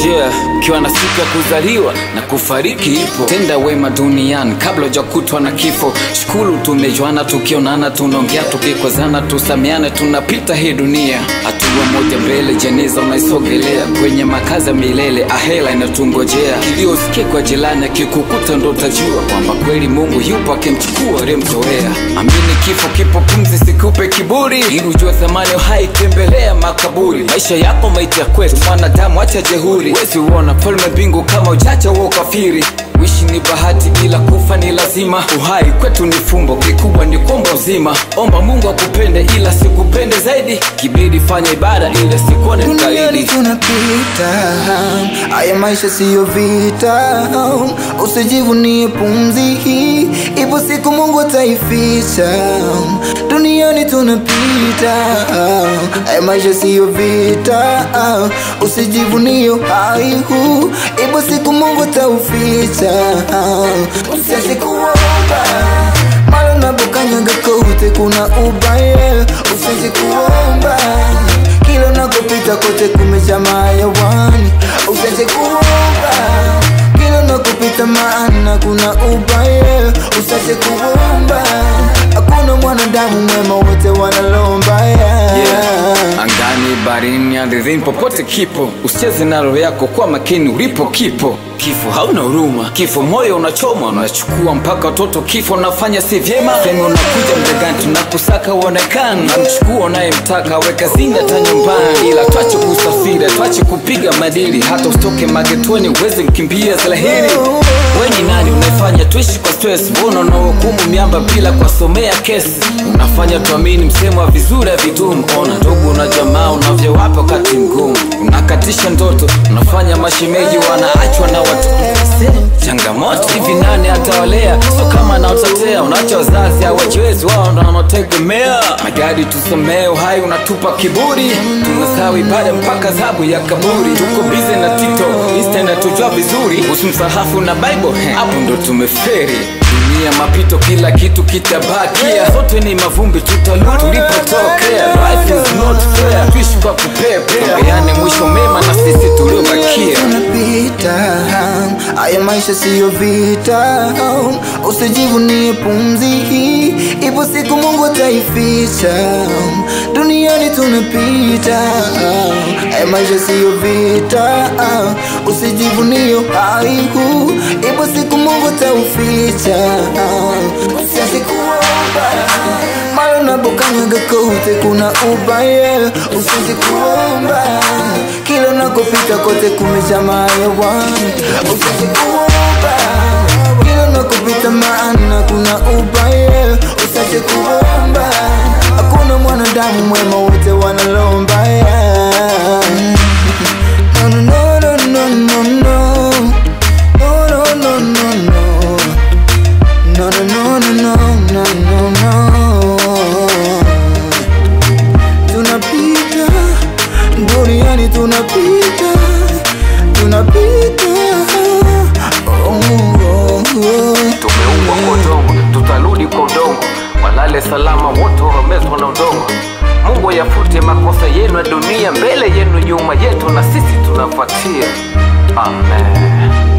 Ukiwa na siku ya kuzaliwa na kufariki ipo. Tenda wema duniani kabla hujakutwa na kifo. Shukuru tumejuana, tukionana tunaongea, tukikozana tusamiane, tunapita hii dunia. Hatua moja mbele, jeneza unaisogelea, kwenye makazi ya milele ahera inatungojea. Kilio usikie kwa jirani, akikukuta ndo utajua kwamba kweli Mungu yupo akimchukua aliyemzoea. Amini kifo kipo, pumzi sikupe kiburi, ili ujue thamani uhai, tembelea makaburi. Maisha yako maiti ya kwetu, mwanadamu acha jehuri. Wezi uona falme mbingu kama ujacha wa ukafiri. Wishi ni bahati ila kufa ni lazima. Uhai kwetu ni fumbo, kikubwa ni kuomba uzima. Omba Mungu akupende ila sikupende zaidi. Kibidi fanya ibada ila sikuone mkaidi. Duniani tunapita, haya maisha siyo vita. Usijivunie pumzi hii, ipo siku Mungu ataificha. Duniani tunapita, haya maisha siyo vita. Usijivunie hai huu, ipo siku Mungu atauficha. Usiache kuomba, mara unapokanyaga kote kuna ubaya. Usiache kuomba, kila unakopita kote kumejaa mayawani. Usiache kuomba, kila unakopita maana kuna ubaya. Usiache kuomba, hakuna mwanadamu mwema, wote wanalomba. Angani, barini, ardhini, popote kipo. Usicheze na roho yako, kwa makini ulipo kipo. Kifo hauna huruma, kifo moyo unachoma, unachukua mpaka watoto. Kifo unafanya si vyema, sema unakuja mdagani, tunakusaka uonekana. Unamchukua unayemtaka, weka zinga hata nyumbani. Ila tuache kusafiri, tuache kupiga madili, hata usitoke magetoni uweze mkimbia zalahiri. Weni nani unafanya tuishi kwa stress? Mbona unahukumu miamba bila kuwasomea kesi? Unafanya tuamini msemo wa vizuri vidumu. Ona ndugu na jamaa unavyowapa wakati mgumu. Unakatisha ndoto, unafanya mashemeji wanaachwa na watu. Changamoto hivi nani atawalea? So kama naotatea, unaacha wazazi hawajiwezi, wao ndo wanategemea. Magari tusamee, uhai unatupa kiburi. Tunasahau ibada mpaka adhabu ya kaburi. Tuko busy na TikTok, Insta inatujua vizuri. Usimsahafu na Bible, hapo ndo tumeferi. Dunia mapito, kila kitu kitabakia. Sote ni mavumbi, tutarudi tulipotokea. Life is not fair, tuishi kwa kupepea. Tupeane mwisho mema na sisi tuliobakia. Tunapita, haya maisha siyo vita. Usijivunie pumzi hii, ipo siku Mungu ataificha. Duniani tunapita, haya maisha siyo vita. Usijivunie hai huu, ipo siku Mungu atauficha. Usiache kuomba, mara unapokanyaga kote kuna ubaya. Usiache kuomba, kila unakopita kote kumejaa mayawani. Usiache kuomba, kila unakopita maana kuna ubaya. Usiache kuomba, hakuna mwanadamu mwema, wote wanalomba. Tunapita, duniani tunapita, tunapita. Tumeumbwa kwa udongo, tutarudi kwa udongo. Walale salama wote wamezwa na udongo. Mungu yafute makosa yenu ya dunia, mbele yenu nyuma yetu na sisi tunafuatia. Amen.